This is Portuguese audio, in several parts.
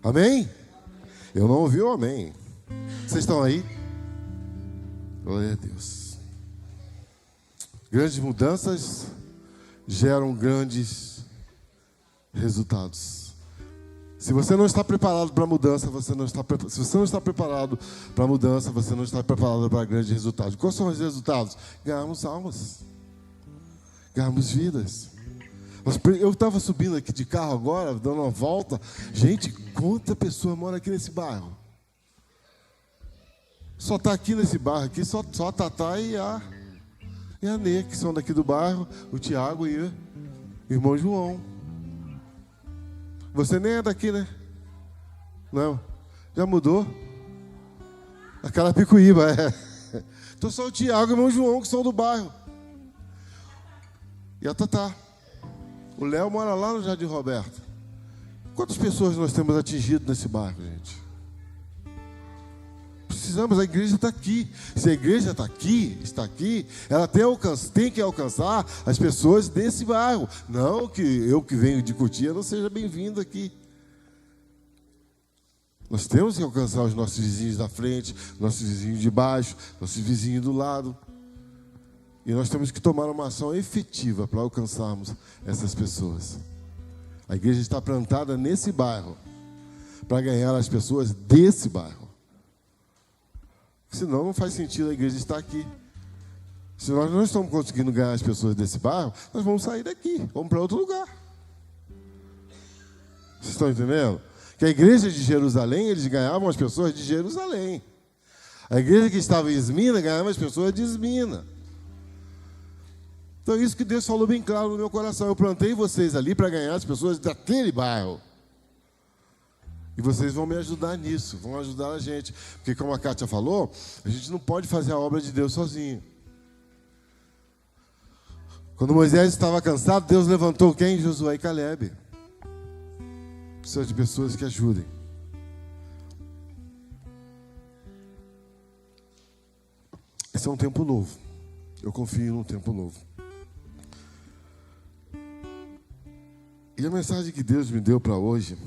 Amém? Eu não ouvi o amém. Vocês estão aí? Glória a Deus. Grandes mudanças geram grandes resultados. Se você não está preparado para a mudança, se você não está preparado para a mudança, você não está preparado para grandes resultados. Quais são os resultados? Ganharmos almas. Ganharmos vidas. Eu estava subindo aqui de carro agora, dando uma volta. Gente, quanta pessoa mora aqui nesse bairro? Só está aqui nesse bairro aqui, só a Tatá e a Nê, que são daqui do bairro, o Tiago e o irmão João. Você nem é daqui, né? Não. Já mudou? A Carapicuíba, é. Então só o Tiago e o irmão João, que são do bairro. E a Tatá. O Léo mora lá no Jardim Roberto. Quantas pessoas nós temos atingido nesse bairro, gente? Precisamos, a igreja está aqui. Se a igreja está aqui, ela tem que alcançar as pessoas desse bairro. Não que eu que venho de Cotia não seja bem-vindo aqui. Nós temos que alcançar os nossos vizinhos da frente, nossos vizinhos de baixo, nossos vizinhos do lado. E nós temos que tomar uma ação efetiva para alcançarmos essas pessoas. A igreja está plantada nesse bairro para ganhar as pessoas desse bairro. Senão não faz sentido a igreja estar aqui. Se nós não estamos conseguindo ganhar as pessoas desse bairro, nós vamos sair daqui, vamos para outro lugar. Vocês estão entendendo? Que a igreja de Jerusalém, eles ganhavam as pessoas de Jerusalém. A igreja que estava em Esmina ganhava as pessoas de Esmina. Então, isso que Deus falou bem claro no meu coração. Eu plantei vocês ali para ganhar as pessoas daquele bairro. E vocês vão me ajudar nisso, vão ajudar a gente. Porque, como a Kátia falou, a gente não pode fazer a obra de Deus sozinho. Quando Moisés estava cansado, Deus levantou quem? Josué e Calebe. Precisa de pessoas que ajudem. Esse é um tempo novo. Eu confio num tempo novo. E a mensagem que Deus me deu para hoje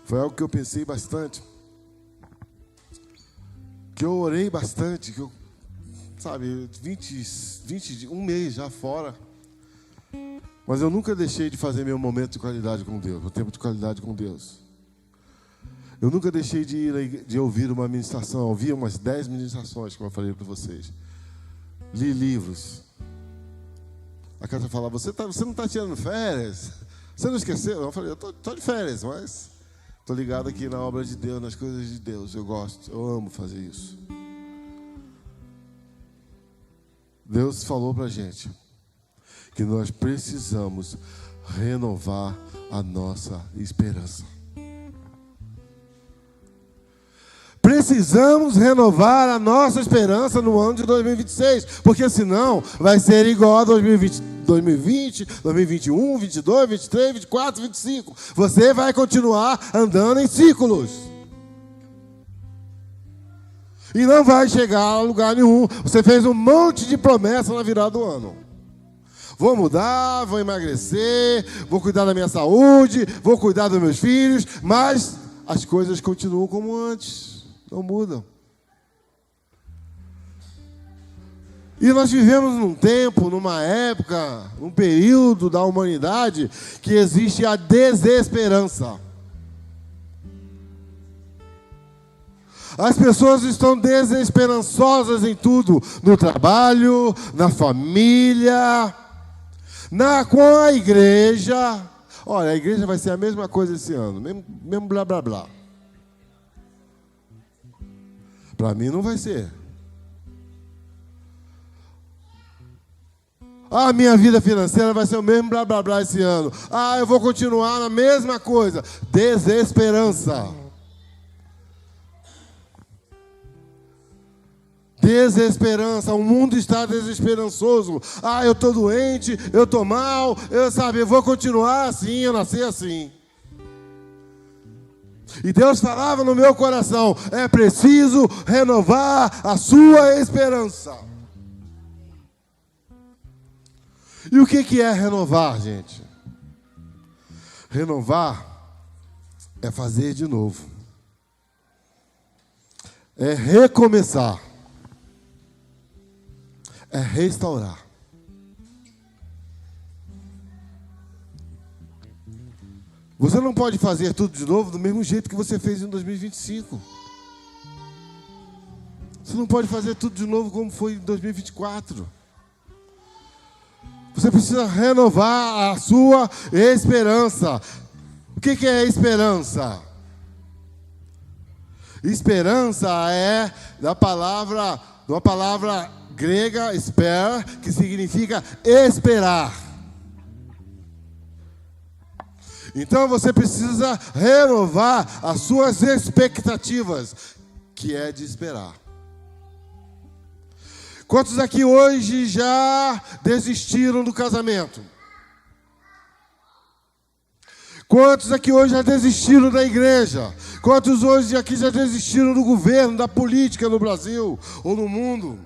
foi algo que eu pensei bastante, que eu orei bastante, que eu, um mês já fora, mas eu nunca deixei de fazer meu momento de qualidade com Deus, meu tempo de qualidade com Deus. Eu nunca deixei de ouvir uma ministração, eu ouvi umas 10 ministrações, como eu falei para vocês. Li livros. A Cátia falava, você não está tirando férias? Você não esqueceu? Eu falei, eu estou de férias, mas estou ligado aqui na obra de Deus, nas coisas de Deus. Eu gosto, eu amo fazer isso. Deus falou para a gente que nós precisamos renovar a nossa esperança. Precisamos renovar a nossa esperança no ano de 2026, porque senão vai ser igual a 2020, 2021, 22, 23, 24, 25. Você vai continuar andando em círculos. E não vai chegar a lugar nenhum. Você fez um monte de promessas na virada do ano. Vou mudar, vou emagrecer, vou cuidar da minha saúde, vou cuidar dos meus filhos, mas as coisas continuam como antes. Não mudam. E nós vivemos num tempo, numa época, num período da humanidade que existe a desesperança. As pessoas estão desesperançosas em tudo, no trabalho, na família, com a igreja. Olha, a igreja vai ser a mesma coisa esse ano, mesmo blá blá blá. Para mim não vai ser. A minha vida financeira vai ser o mesmo blá blá blá esse ano. Eu vou continuar na mesma coisa. Desesperança. Desesperança. O mundo está desesperançoso. Eu estou doente, eu estou mal, eu vou continuar assim, eu nasci assim. E Deus falava no meu coração, é preciso renovar a sua esperança. E o que é renovar, gente? Renovar é fazer de novo, é recomeçar, é restaurar. Você não pode fazer tudo de novo do mesmo jeito que você fez em 2025. Você não pode fazer tudo de novo como foi em 2024. Você precisa renovar a sua esperança. O que é esperança? Esperança é de uma palavra grega, esper, que significa esperar. Então você precisa renovar as suas expectativas, que é de esperar. Quantos aqui hoje já desistiram do casamento? Quantos aqui hoje já desistiram da igreja? Quantos hoje aqui já desistiram do governo, da política no Brasil ou no mundo?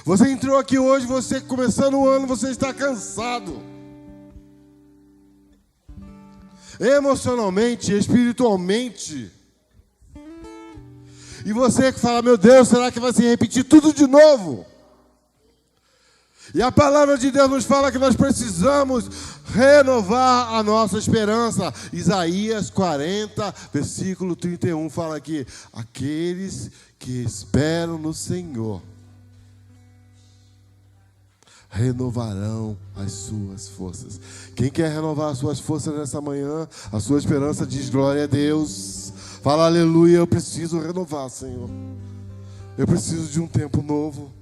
Você entrou aqui hoje, você começando o ano, você está cansado. Emocionalmente, espiritualmente. E você que fala, meu Deus, será que vai se repetir tudo de novo? E a palavra de Deus nos fala que nós precisamos renovar a nossa esperança. Isaías 40, versículo 31, fala aqui: aqueles que esperam no Senhor renovarão as suas forças. Quem quer renovar as suas forças nessa manhã, a sua esperança, diz glória a Deus. Fala aleluia, eu preciso renovar, Senhor. Eu preciso de um tempo novo.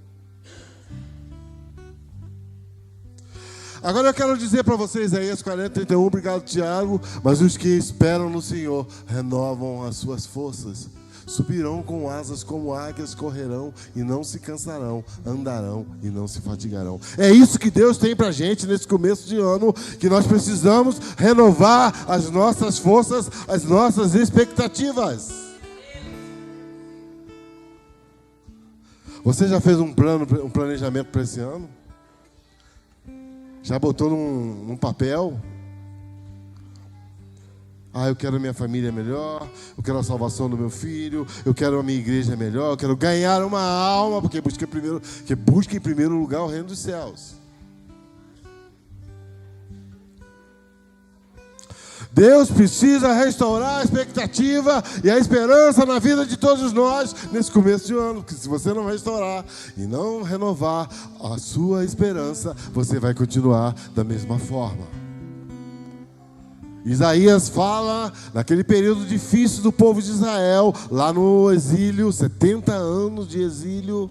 Agora eu quero dizer para vocês, Isaías 40, 31, obrigado Tiago, mas os que esperam no Senhor renovam as suas forças. Subirão com asas como águias, correrão e não se cansarão, andarão e não se fatigarão. É isso que Deus tem para a gente nesse começo de ano, que nós precisamos renovar as nossas forças, as nossas expectativas. Você já fez um planejamento para esse ano? Já botou num papel? Eu quero a minha família melhor, eu quero a salvação do meu filho, eu quero a minha igreja melhor, eu quero ganhar uma alma, porque busque em primeiro lugar o reino dos céus. Deus precisa restaurar a expectativa e a esperança na vida de todos nós nesse começo de ano, porque se você não restaurar e não renovar a sua esperança, você vai continuar da mesma forma. Isaías fala, naquele período difícil do povo de Israel, lá no exílio, 70 anos de exílio,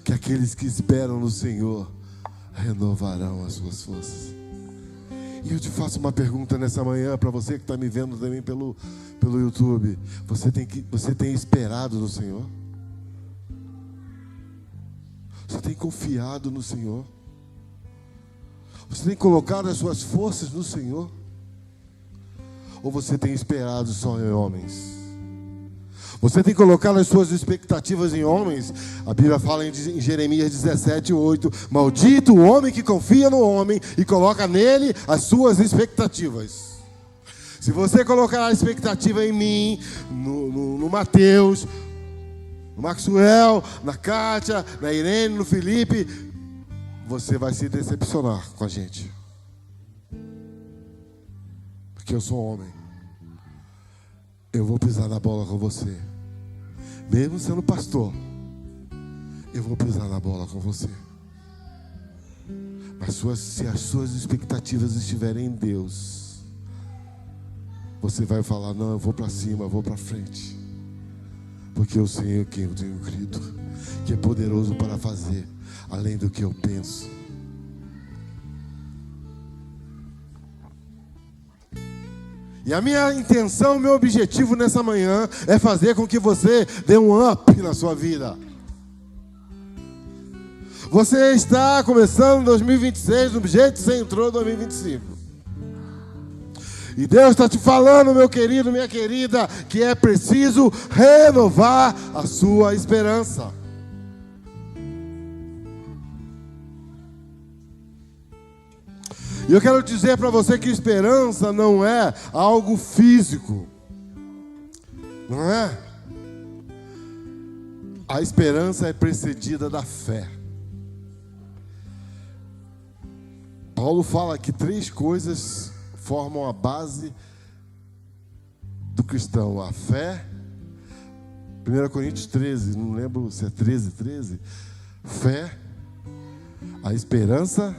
que aqueles que esperam no Senhor renovarão as suas forças. E eu te faço uma pergunta nessa manhã, para você que está me vendo também pelo YouTube. Você tem esperado no Senhor? Você tem confiado no Senhor? Você tem colocado as suas forças no Senhor? Ou você tem esperado só em homens? Você tem colocado as suas expectativas em homens? A Bíblia fala em Jeremias 17, 8: maldito o homem que confia no homem e coloca nele as suas expectativas. Se você colocar a expectativa em mim, no Mateus, no Maxwell, na Kátia, na Irene, no Felipe, você vai se decepcionar com a gente. Porque eu sou homem. Eu vou pisar na bola com você. Mesmo sendo pastor, eu vou pisar na bola com você. Mas se as suas expectativas estiverem em Deus, você vai falar, não, eu vou para cima, eu vou para frente. Porque eu sei quem eu tenho crido, que é poderoso para fazer além do que eu penso. E a minha intenção, meu objetivo nessa manhã é fazer com que você dê um up na sua vida. Você está começando 2026 do jeito que você entrou em 2025. E Deus está te falando, meu querido, minha querida, que é preciso renovar a sua esperança. E eu quero dizer para você que esperança não é algo físico. Não é? A esperança é precedida da fé. Paulo fala que 3 coisas formam a base do cristão: a fé, 1 Coríntios 13, não lembro se é 13, fé, a esperança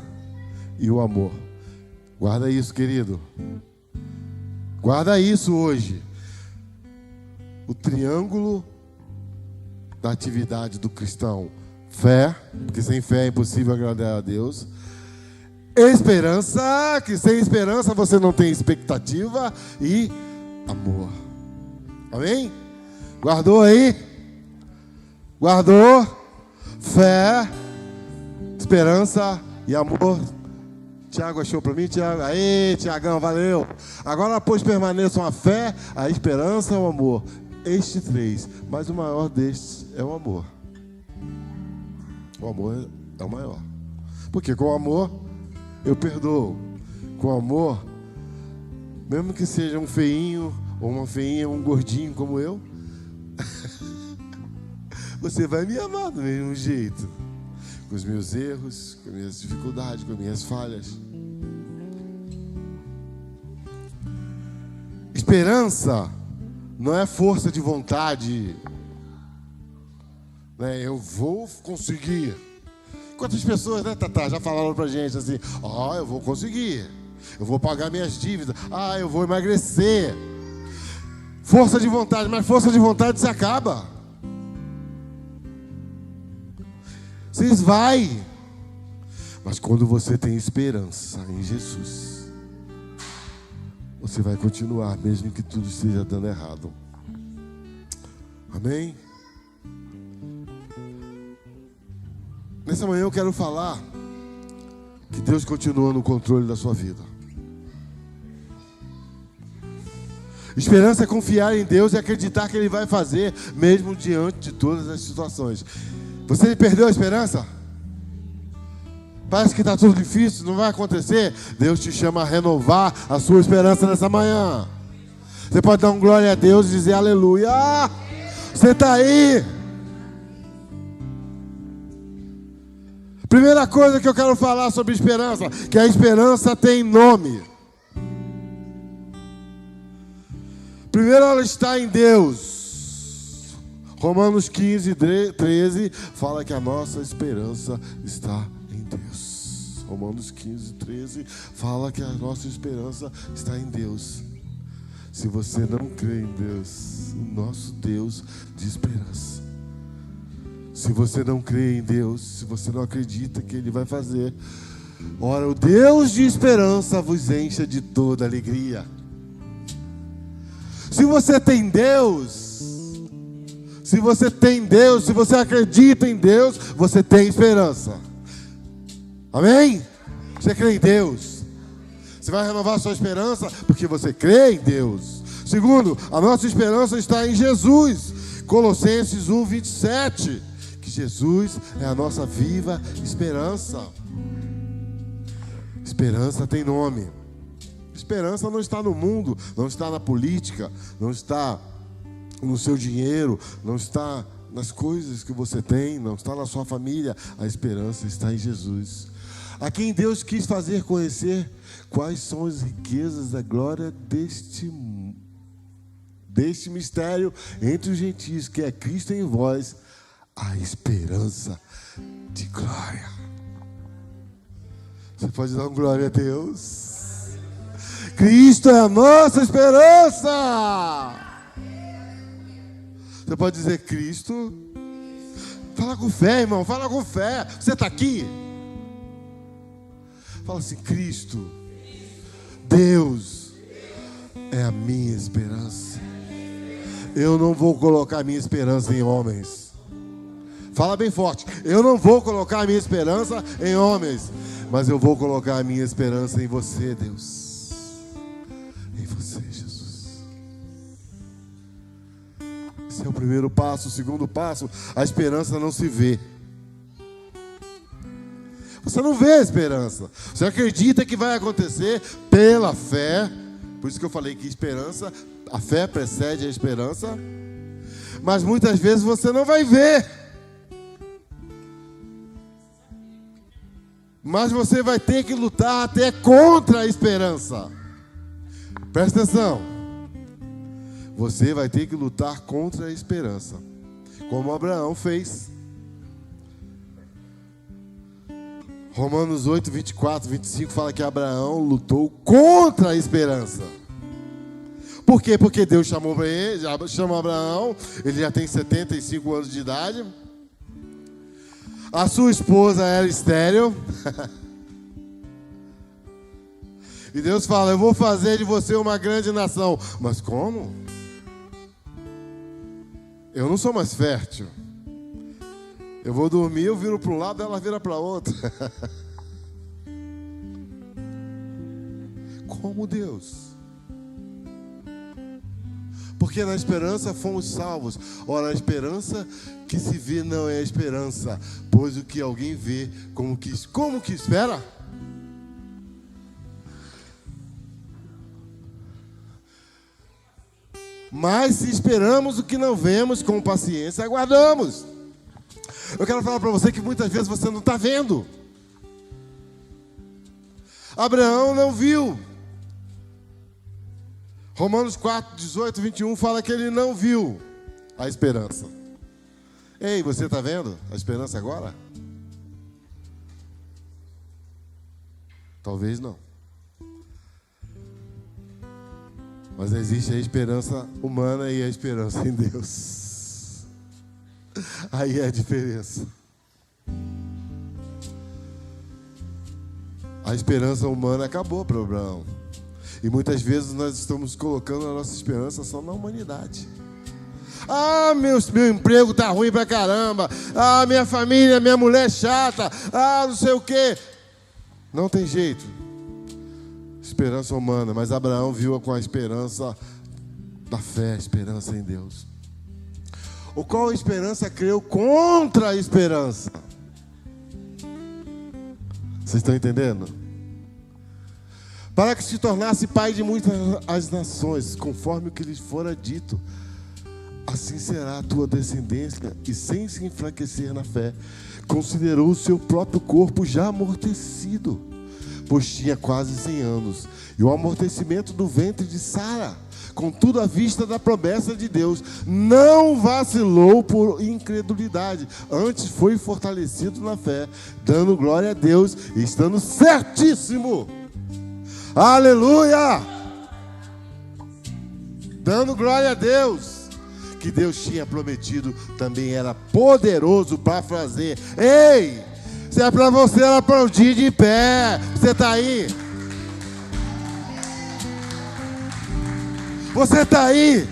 e o amor. Guarda isso, querido. Guarda isso hoje. O triângulo da atividade do cristão: fé, porque sem fé é impossível agradar a Deus. Esperança, que sem esperança você não tem expectativa. E amor. Amém? Guardou aí? Guardou? Fé, esperança e amor. Tiago achou para mim, Tiago? Aê, Tiagão, valeu. Agora, pois, permaneçam a fé, a esperança e o amor. Estes 3, mas o maior destes é o amor. O amor é o maior. Porque com o amor eu perdoo. Com o amor, mesmo que seja um feinho ou uma feinha, um gordinho como eu, você vai me amar do mesmo jeito. Com os meus erros, com as minhas dificuldades, com as minhas falhas. Esperança não é força de vontade, né? Eu vou conseguir. Quantas pessoas, né, Tatá, já falaram pra gente assim: eu vou conseguir, eu vou pagar minhas dívidas, eu vou emagrecer. Força de vontade, mas força de vontade se acaba. Se esvai. Mas quando você tem esperança em Jesus, você vai continuar, mesmo que tudo esteja dando errado. Amém? Nessa manhã eu quero falar que Deus continua no controle da sua vida. Esperança é confiar em Deus e acreditar que Ele vai fazer, mesmo diante de todas as situações. Você perdeu a esperança? Parece que está tudo difícil, não vai acontecer. Deus te chama a renovar a sua esperança nessa manhã. Você pode dar um glória a Deus e dizer aleluia. Você está aí. Primeira coisa que eu quero falar sobre esperança, que a esperança tem nome. Primeiro, ela está em Deus. Romanos 15, 13 fala que a nossa esperança está em Deus. Romanos 15, 13 fala que a nossa esperança está em Deus. Se você não crê em Deus, o nosso Deus de esperança. Se você não crê em Deus, se você não acredita que Ele vai fazer, ora, o Deus de esperança vos encha de toda alegria. Se você tem Deus, se você acredita em Deus, você tem esperança. Amém? Você crê em Deus. Você vai renovar a sua esperança porque você crê em Deus. Segundo, a nossa esperança está em Jesus. Colossenses 1, 27. Que Jesus é a nossa viva esperança. Esperança tem nome. Esperança não está no mundo, não está na política, não está no seu dinheiro, não está nas coisas que você tem, não está na sua família. A esperança está em Jesus, a quem Deus quis fazer conhecer quais são as riquezas da glória deste mistério entre os gentios, que é Cristo em vós, a esperança de glória. Você pode dar uma glória a Deus? Cristo é a nossa esperança. Você pode dizer Cristo? Fala com fé, irmão, fala com fé. Você está aqui? Fala assim: Cristo, Deus é a minha esperança. Eu não vou colocar minha esperança em homens. Fala bem forte: eu não vou colocar a minha esperança em homens, mas eu vou colocar a minha esperança em você, Deus. Em você, Jesus. Esse é o primeiro passo. O segundo passo: a esperança não se vê. Você não vê a esperança. Você acredita que vai acontecer pela fé. Por isso que eu falei que esperança, a fé precede a esperança. Mas muitas vezes você não vai ver. Mas você vai ter que lutar até contra a esperança. Presta atenção. Você vai ter que lutar contra a esperança, como Abraão fez. Romanos 8, 24, 25 fala que Abraão lutou contra a esperança. Por quê? Porque Deus chamou para ele, chamou Abraão, ele já tem 75 anos de idade. A sua esposa era estéril. E Deus fala, eu vou fazer de você uma grande nação. Mas como? Eu não sou mais fértil. Eu vou dormir, eu viro para um lado, ela vira para o outro. Como Deus? Porque na esperança fomos salvos. Ora, a esperança que se vê não é a esperança, pois o que alguém vê, como que espera? Mas se esperamos o que não vemos, com paciência aguardamos. Eu quero falar para você que muitas vezes você não está vendo. Abraão não viu. Romanos 4, 18, 21 fala que ele não viu a esperança. Ei, você está vendo a esperança agora? Talvez não. Mas existe a esperança humana e a esperança em Deus. Aí é a diferença. A esperança humana acabou para Abraão. E muitas vezes nós estamos colocando a nossa esperança só na humanidade. Ah, meu emprego está ruim pra caramba. Ah, minha família, minha mulher chata. Ah, não sei o quê. Não tem jeito. Esperança humana. Mas Abraão viu com a esperança da fé, a esperança em Deus. O qual a esperança creu contra a esperança. Vocês estão entendendo? Para que se tornasse pai de muitas as nações, conforme o que lhes fora dito, assim será a tua descendência, e sem se enfraquecer na fé, considerou o seu próprio corpo já amortecido, pois tinha quase 100 anos, e o amortecimento do ventre de Sara, contudo à vista da promessa de Deus, não vacilou por incredulidade, antes foi fortalecido na fé, dando glória a Deus, e estando certíssimo. Aleluia! Dando glória a Deus, que Deus tinha prometido, também era poderoso para fazer. Ei, se é para você aplaudir de pé, você está aí? Você está aí?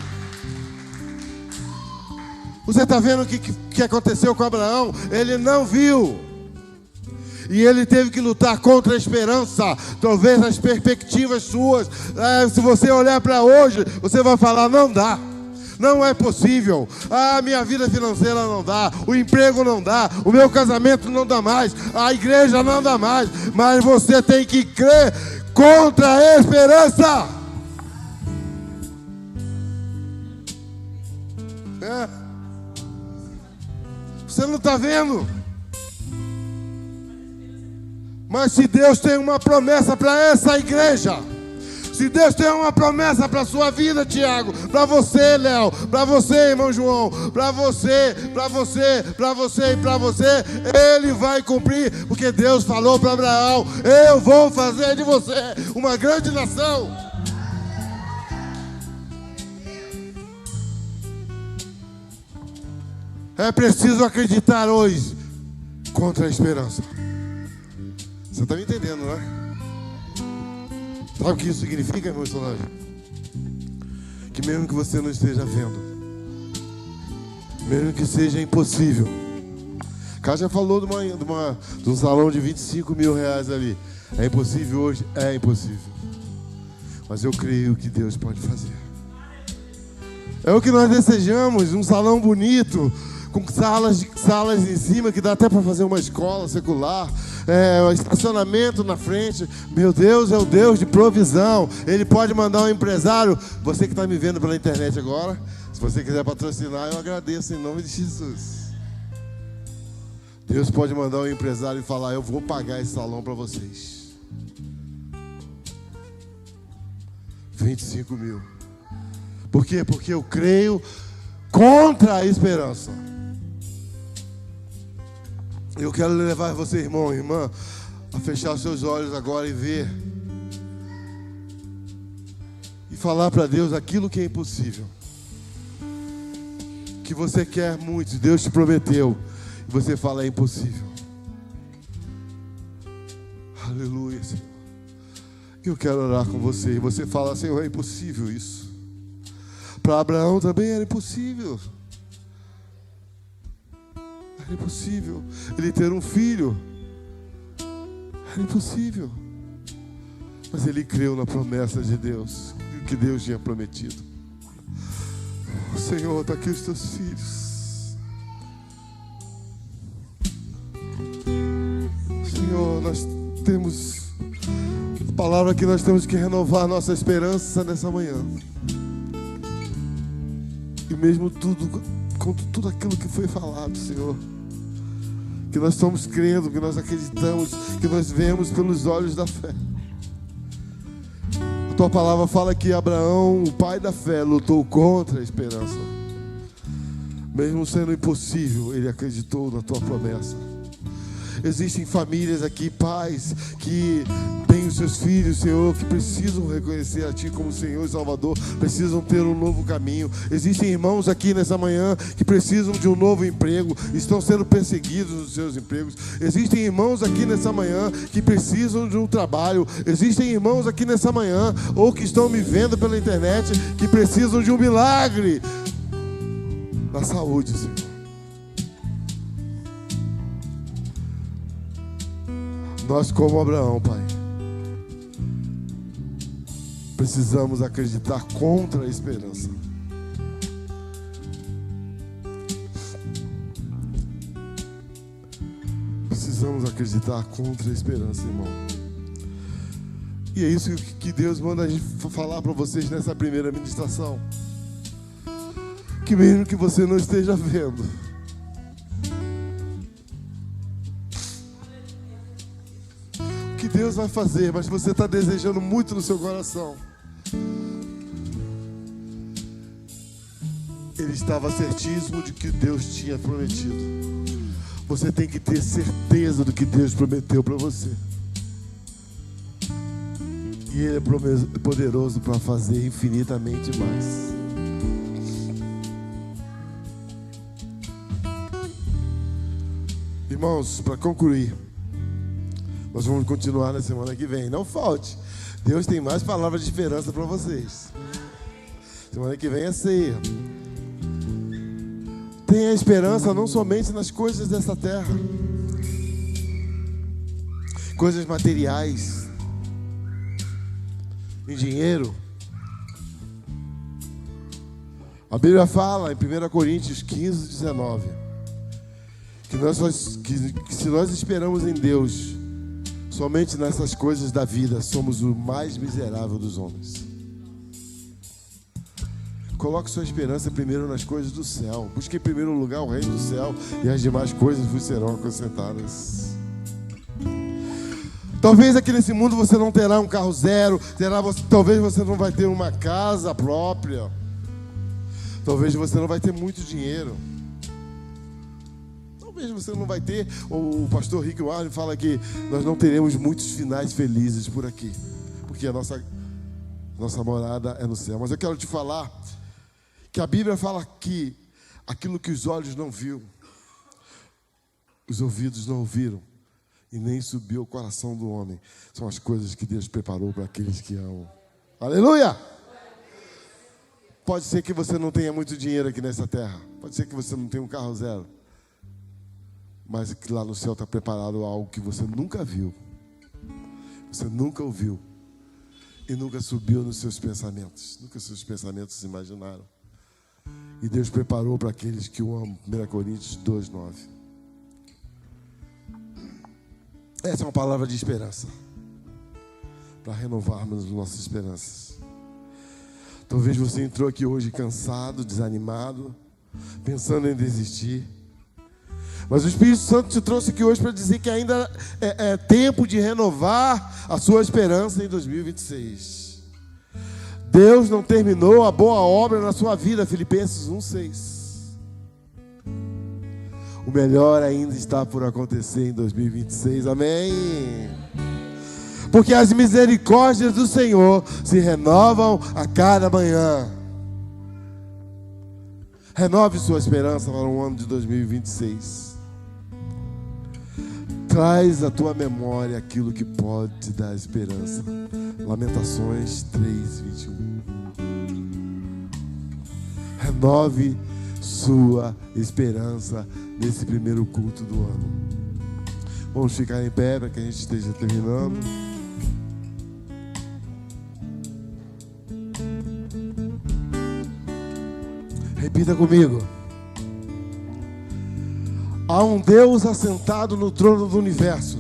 Você está vendo o que aconteceu com Abraão? Ele não viu. E ele teve que lutar contra a esperança. Talvez as perspectivas suas, se você olhar para hoje, você vai falar, não dá. Não é possível. A minha vida financeira não dá. O emprego não dá. O meu casamento não dá mais. A igreja não dá mais. Mas você tem que crer contra a esperança. Você não está vendo? Mas se Deus tem uma promessa para essa igreja, se Deus tem uma promessa para a sua vida, Tiago, para você, Léo, para você, irmão João, para você, e para você, Ele vai cumprir, porque Deus falou para Abraão, eu vou fazer de você uma grande nação. É preciso acreditar hoje contra a esperança. Você está me entendendo, né? Sabe o que isso significa, irmão Solange? Que mesmo que você não esteja vendo, mesmo que seja impossível. Kátia falou de um salão de 25 mil reais ali. É impossível hoje? É impossível. Mas eu creio que Deus pode fazer. É o que nós desejamos, um salão bonito, com salas em cima, que dá até para fazer uma escola secular. estacionamento na frente. Meu Deus é o Deus de provisão. Ele pode mandar um empresário. Você que está me vendo pela internet agora, se você quiser patrocinar, eu agradeço em nome de Jesus. Deus pode mandar um empresário e falar: eu vou pagar esse salão para vocês. 25 mil. Por quê? Porque eu creio contra a esperança. Eu quero levar você, irmão e irmã, a fechar os seus olhos agora e ver. E falar para Deus aquilo que é impossível. Que você quer muito, Deus te prometeu. E você fala: é impossível. Aleluia, Senhor. Eu quero orar com você. E você fala: Senhor, é impossível isso. Para Abraão também era impossível. Era impossível ele ter um filho. Era impossível. Mas ele creu na promessa de Deus, que Deus tinha prometido. Senhor, está aqui os teus filhos. Senhor, nós temos a palavra que nós temos que renovar nossa esperança nessa manhã. E mesmo contra tudo aquilo que foi falado, Senhor, que nós estamos crendo, que nós acreditamos, que nós vemos pelos olhos da fé. A tua palavra fala que Abraão, o pai da fé, lutou contra a esperança. Mesmo sendo impossível, ele acreditou na tua promessa. Existem famílias aqui, pais, que têm os seus filhos, Senhor, que precisam reconhecer a Ti como Senhor e Salvador, precisam ter um novo caminho. Existem irmãos aqui nessa manhã que precisam de um novo emprego, estão sendo perseguidos nos seus empregos. Existem irmãos aqui nessa manhã que precisam de um trabalho. Existem irmãos aqui nessa manhã, ou que estão me vendo pela internet, que precisam de um milagre na saúde, Senhor. Nós, como Abraão, Pai, precisamos acreditar contra a esperança. Precisamos acreditar contra a esperança, irmão. E é isso que Deus manda a gente falar para vocês nessa primeira ministração. Que mesmo que você não esteja vendo, Deus vai fazer, mas você está desejando muito no seu coração. Ele estava certíssimo de que Deus tinha prometido. Você tem que ter certeza do que Deus prometeu para você. E Ele é poderoso para fazer infinitamente mais. Irmãos, para concluir, nós vamos continuar na semana que vem. Não falte. Deus tem mais palavras de esperança para vocês. Semana que vem é ceia. Tenha esperança não somente nas coisas dessa terra. Coisas materiais. Em dinheiro. A Bíblia fala em 1 Coríntios 15, 19. Que se nós esperamos em Deus somente nessas coisas da vida, somos o mais miserável dos homens. Coloque sua esperança primeiro nas coisas do céu. Busque em primeiro lugar o reino do céu, e as demais coisas vos serão acrescentadas. Talvez aqui nesse mundo você não terá um carro zero, talvez você não vai ter uma casa própria, talvez você não vai ter muito dinheiro. Talvez você não vai ter, o pastor Rick Warren fala que nós não teremos muitos finais felizes por aqui, porque a nossa morada é no céu. Mas eu quero te falar que a Bíblia fala que aquilo que os olhos não viram, os ouvidos não ouviram, e nem subiu ao coração do homem, são as coisas que Deus preparou para aqueles que amam. Aleluia! Pode ser que você não tenha muito dinheiro aqui nessa terra, pode ser que você não tenha um carro zero, mas que lá no céu está preparado algo que você nunca viu, você nunca ouviu, e nunca subiu nos seus pensamentos, nunca seus pensamentos se imaginaram. E Deus preparou para aqueles que o amam. 1 Coríntios 2:9. Essa é uma palavra de esperança, para renovarmos nossas esperanças. Talvez você entrou aqui hoje cansado, desanimado, pensando em desistir. Mas o Espírito Santo te trouxe aqui hoje para dizer que ainda é tempo de renovar a sua esperança em 2026. Deus não terminou a boa obra na sua vida, Filipenses 1:6. O melhor ainda está por acontecer em 2026, amém? Porque as misericórdias do Senhor se renovam a cada manhã. Renove sua esperança para o ano de 2026. Traz à tua memória aquilo que pode te dar esperança. Lamentações 3:21. Renove sua esperança nesse primeiro culto do ano. Vamos ficar em pé para que a gente esteja terminando. Repita comigo. Há um Deus assentado no trono do universo,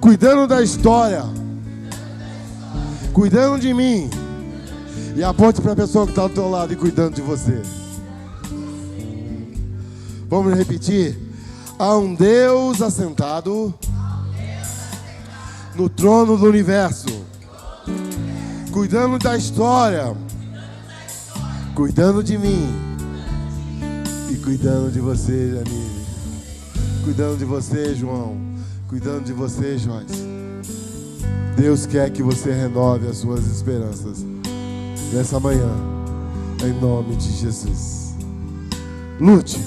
cuidando da história, cuidando de mim. E aponte para a pessoa que está do teu lado e cuidando de você. Vamos repetir. Há um Deus assentado no trono do universo, cuidando da história, cuidando de mim e cuidando de você, Janine, cuidando de você, João, cuidando de você, Joyce. Deus quer que você renove as suas esperanças nessa manhã, em nome de Jesus. Lute,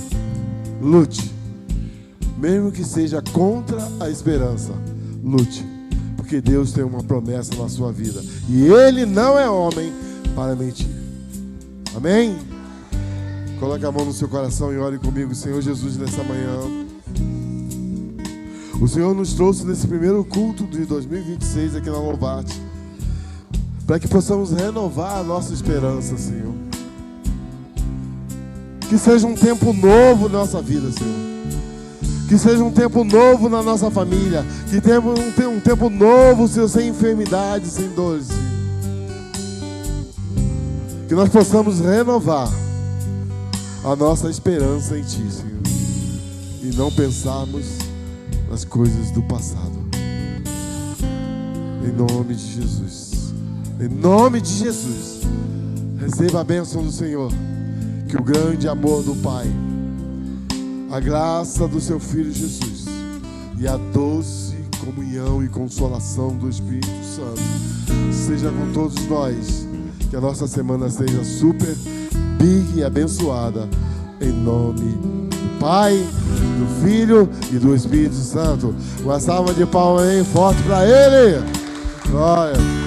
mesmo que seja contra a esperança, lute, porque Deus tem uma promessa na sua vida e Ele não é homem para mentir. Amém? Coloque a mão no seu coração e ore comigo. Senhor Jesus, nessa manhã, o Senhor nos trouxe nesse primeiro culto de 2026 aqui na Louvate, para que possamos renovar a nossa esperança, Senhor. Que seja um tempo novo na nossa vida, Senhor. Que seja um tempo novo na nossa família. Que tenha um tempo novo, Senhor, sem enfermidade, sem dores, Senhor. Que nós possamos renovar a nossa esperança em Ti, Senhor. E não pensarmos nas coisas do passado. Em nome de Jesus. Em nome de Jesus. Receba a bênção do Senhor. Que o grande amor do Pai, a graça do seu Filho Jesus e a doce comunhão e consolação do Espírito Santo seja com todos nós. Que a nossa semana seja super big e abençoada. Em nome do Pai, do Filho e do Espírito Santo. Uma salva de palmas aí forte para Ele. Glória.